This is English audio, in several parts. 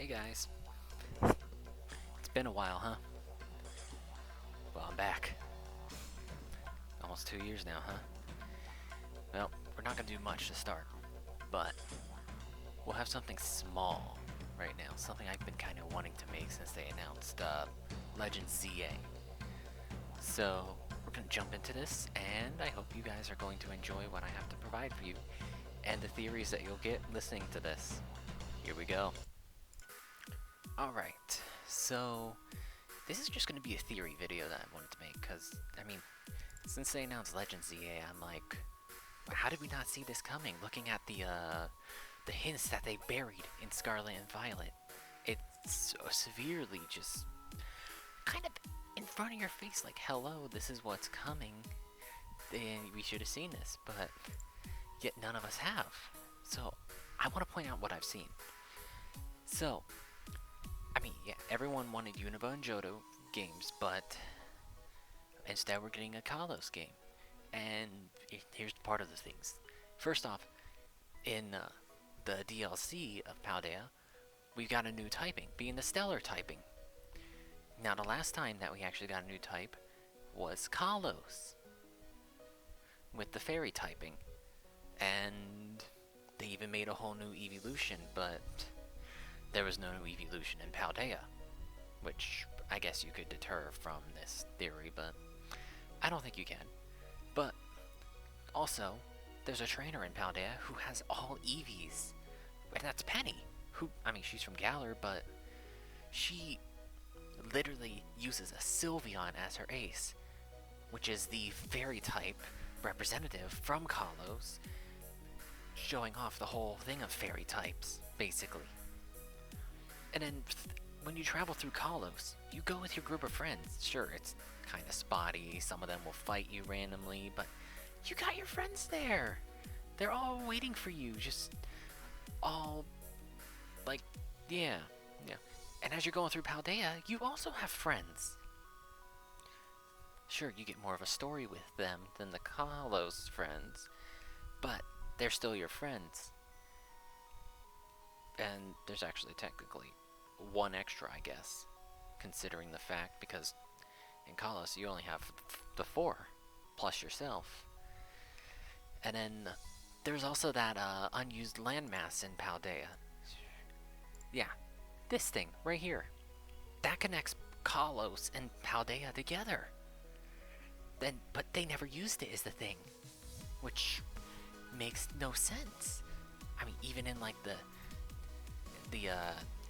Hey guys, it's been a while, huh? Well, I'm back. Almost 2 years now, huh? Well, we're not gonna do much to start, but we'll have something small right now. Something I've been kind of wanting to make since they announced Legend ZA. So, we're gonna jump into this, and I hope you guys are going to enjoy what I have to provide for you, and the theories that you'll get listening to this. Here we go. Alright, so this is just going to be a theory video that I wanted to make, because, I mean, since they announced Legends EA, I'm like, how did we not see this coming? Looking at the hints that they buried in Scarlet and Violet, it's so severely just kind of in front of your face, like, hello, this is what's coming, and we should have seen this, but yet none of us have. So, I want to point out what I've seen. So, I mean, yeah, everyone wanted Unova and Johto games, but instead we're getting a Kalos game. And here's part of the things. First off, in the DLC of Paldea, we got a new typing, being the Stellar typing. Now, the last time that we actually got a new type was Kalos, with the Fairy typing. And they even made a whole new evolution, but there was no new evolution in Paldea, which I guess you could deter from this theory, but I don't think you can. But also, there's a trainer in Paldea who has all Eevees, and that's Penny, who, I mean, she's from Galar, but she literally uses a Sylveon as her ace, which is the fairy type representative from Kalos, showing off the whole thing of fairy types, basically. And then, when you travel through Kalos, you go with your group of friends. Sure, it's kind of spotty, some of them will fight you randomly, but you got your friends there! They're all waiting for you, just all, like, yeah. And as you're going through Paldea, you also have friends. Sure, you get more of a story with them than the Kalos friends, but they're still your friends. And there's actually technically one extra, I guess, considering the fact, because in Kalos you only have the 4 plus yourself. And then there's also that unused landmass in Paldea. Yeah, this thing right here, that connects Kalos and Paldea together. But they never used it as the thing, which makes no sense. I mean, even in like the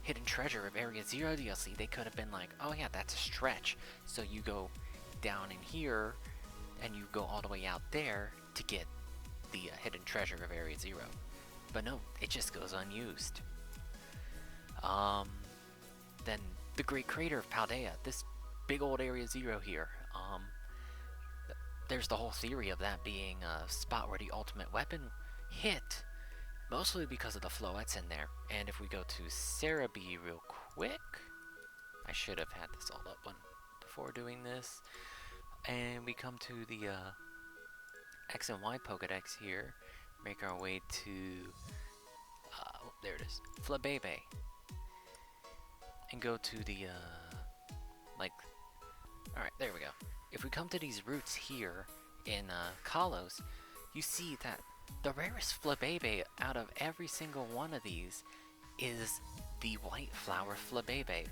Hidden Treasure of Area Zero DLC, they could have been like, oh yeah, that's a stretch, so you go down in here and you go all the way out there to get the Hidden Treasure of Area Zero. But no, it just goes unused. Then the Great Crater of Paldea, this big old Area Zero here. There's the whole theory of that being a spot where the ultimate weapon hit, mostly because of the floettes in there. And if we go to Cerebi real quick, I should have had this all up before doing this. And we come to the X and Y Pokedex here, make our way to, there it is, Flabebe. And go to the, alright, there we go. If we come to these routes here in Kalos, you see that the rarest Flabebe out of every single one of these is the white flower Flabebe.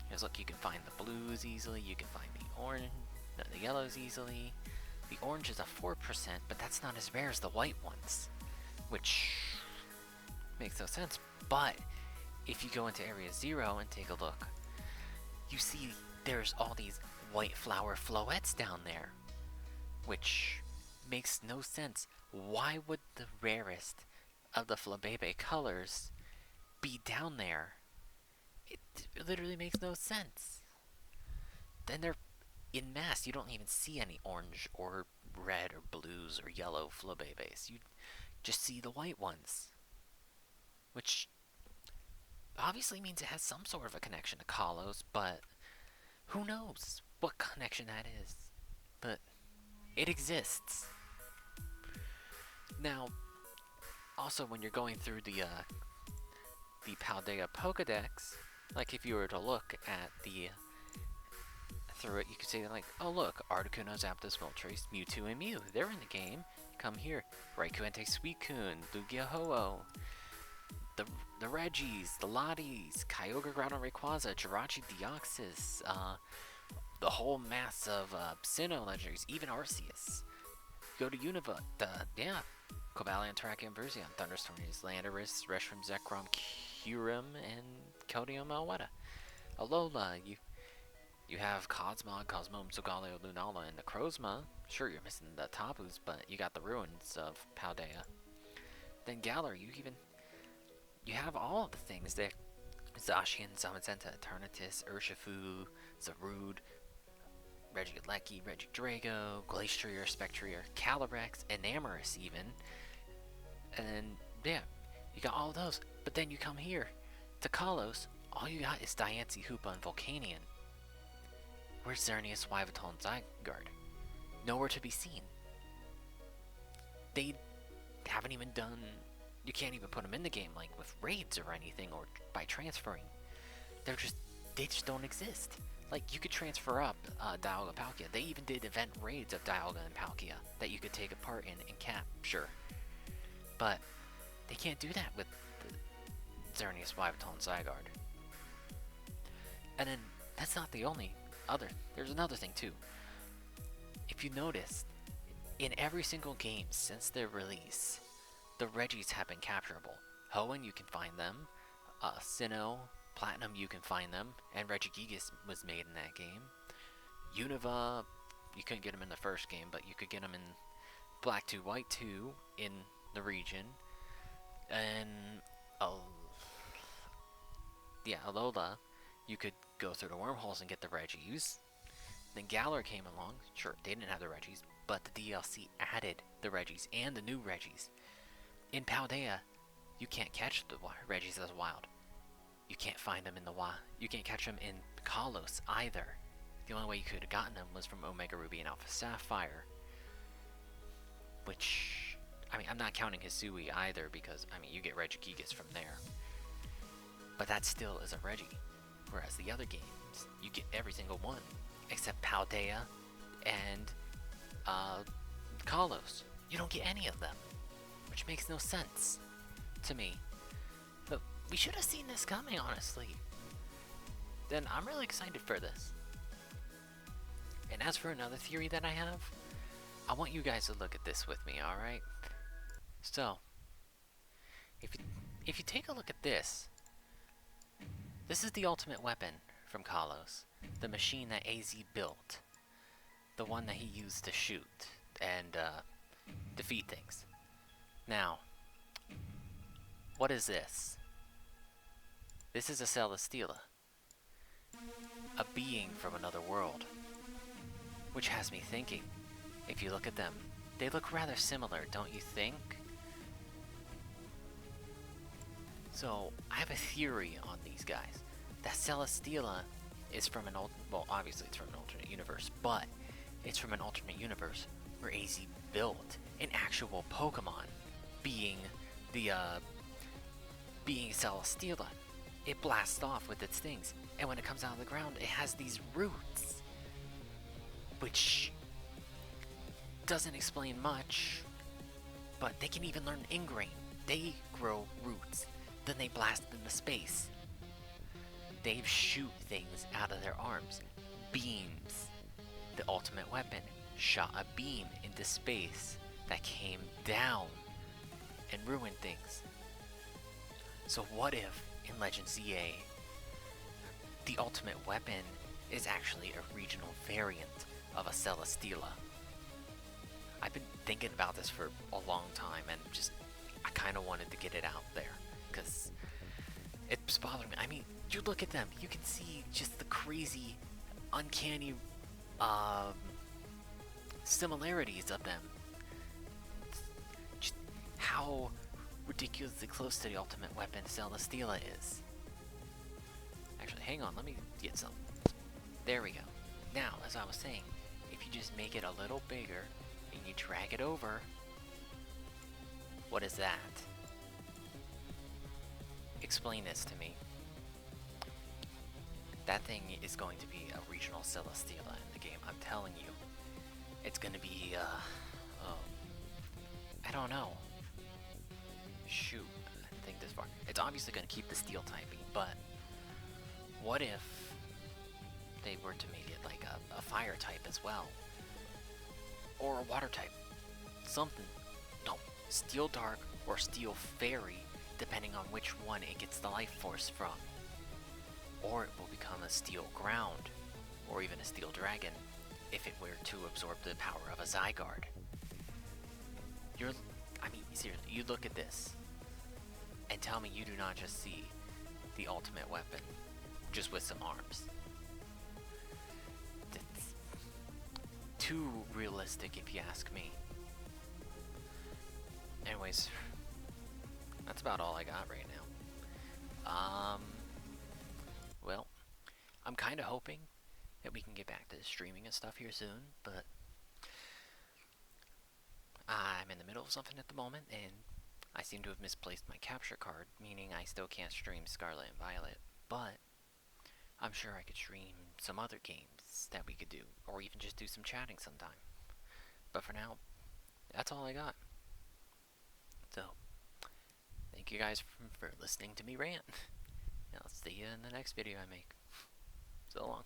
Because look, you can find the blues easily, you can find the orange, the yellows easily. The orange is a 4%, but that's not as rare as the white ones, which makes no sense. But if you go into Area Zero and take a look, you see there's all these white flower floettes down there, which makes no sense. Why would the rarest of the Flabebe colors be down there? It literally makes no sense. Then they're in mass. You don't even see any orange or red or blues or yellow Flabebes. You just see the white ones, which obviously means it has some sort of a connection to Kalos, but who knows what connection that is. But it exists. Now, also when you're going through the the Paldea Pokedex, like if you were to look at the through it, you could say like, oh look, Articuno, Zapdos, Moltres, Mewtwo, and Mew. They're in the game. Come here. Raikou, Entei, Suicune, Lugia, Ho-Oh. The Regis, the Lotties, Kyogre, Groudon, Rayquaza, Jirachi, Deoxys, the whole mass of Sinnoh legendaries, even Arceus. Go to Unova, yeah. Cobalion, Terrakion, Verzion, Thunderstorm, Landorus, Reshiram, Zekrom, Kyurem, and Keldeo, Malwetta. Alola, you have Cosmog, Cosmome, Solgaleo, Lunala, and Necrozma. Sure, you're missing the Tapus, but you got the ruins of Paldea. Then Galar, you have all of the things there. Zacian, Zamazenta, Eternatus, Urshifu, Zarude, Regieleki, Regidrago, Glastrier, Spectrier, Calyrex, Enamorus even. And then, yeah, you got all of those. But then you come here to Kalos, all you got is Diancie, Hoopa, and Volcanion. Where's Xerneas, Yveltal, and Zygarde? Nowhere to be seen. They haven't even done... You can't even put them in the game, like, with raids or anything, or by transferring. They just don't exist. Like, you could transfer up Dialga and Palkia. They even did event raids of Dialga and Palkia that you could take a part in and capture. But they can't do that with the Xerneas, Yveltal, and Zygarde. And then, that's not the only other... There's another thing, too. If you noticed, in every single game since their release, the Regis have been capturable. Hoenn, you can find them. Sinnoh, Platinum, you can find them. And Regigigas was made in that game. Unova, you couldn't get them in the first game, but you could get them in Black 2, White 2 in the region. And, Alola, you could go through the wormholes and get the Regis. Then Galar came along. Sure, they didn't have the Regis, but the DLC added the Regis and the new Regis. In Paldea, you can't catch the Regis as wild. You can't find them in the wild. You can't catch them in Kalos either. The only way you could have gotten them was from Omega Ruby and Alpha Sapphire. Which, I mean, I'm not counting Hisui either because, I mean, you get Regigigas from there. But that still is a Regi. Whereas the other games, you get every single one. Except Paldea and Kalos. You don't get any of them. Which makes no sense to me. But we should have seen this coming, honestly. Then I'm really excited for this. And as for another theory that I have, I want you guys to look at this with me, alright? So, if you take a look at this, this is the ultimate weapon from Kalos. The machine that AZ built. The one that he used to shoot and defeat things. Now, what is this? This is a Celesteela. A being from another world. Which has me thinking, if you look at them, they look rather similar, don't you think? So, I have a theory on these guys. That Celesteela is from an well, obviously it's from an alternate universe, but it's from an alternate universe where AZ built an actual Pokemon, being Celesteela. It blasts off with its things, and when it comes out of the ground, it has these roots, which doesn't explain much, but they can even learn Ingrain. They grow roots, then they blast into space. They shoot things out of their arms. Beams. The ultimate weapon shot a beam into space that came down and ruined things. So what if, in Legend ZA, the ultimate weapon is actually a regional variant of a Celesteela? I've been thinking about this for a long time, and I kind of wanted to get it out there, because it's bothering me. I mean, you look at them, you can see just the crazy, uncanny similarities of them. Just how ridiculously close to the ultimate weapon Celesteela is. Actually, hang on, let me get some. There we go. Now, as I was saying, if you just make it a little bigger and you drag it over, what is that? explain this to me. That thing is going to be a regional Celesteela in the game. I'm telling you. It's gonna be, oh, I don't know. Shoot, I didn't think this far. It's obviously gonna keep the steel typing, but what if they were to make it like a fire type as well? Or a water type? Something. No, steel dark or steel fairy, depending on which one it gets the life force from. Or it will become a steel ground, or even a steel dragon, if it were to absorb the power of a Zygarde. I mean, seriously, you look at this, and tell me you do not just see the ultimate weapon, just with some arms. It's too realistic, if you ask me. Anyways, that's about all I got right now. Well, I'm kind of hoping that we can get back to streaming and stuff here soon, but I'm in the middle of something at the moment, and I seem to have misplaced my capture card, meaning I still can't stream Scarlet and Violet, but I'm sure I could stream some other games that we could do, or even just do some chatting sometime. But for now, that's all I got. So, thank you guys for listening to me rant. I'll see you in the next video I make. So long.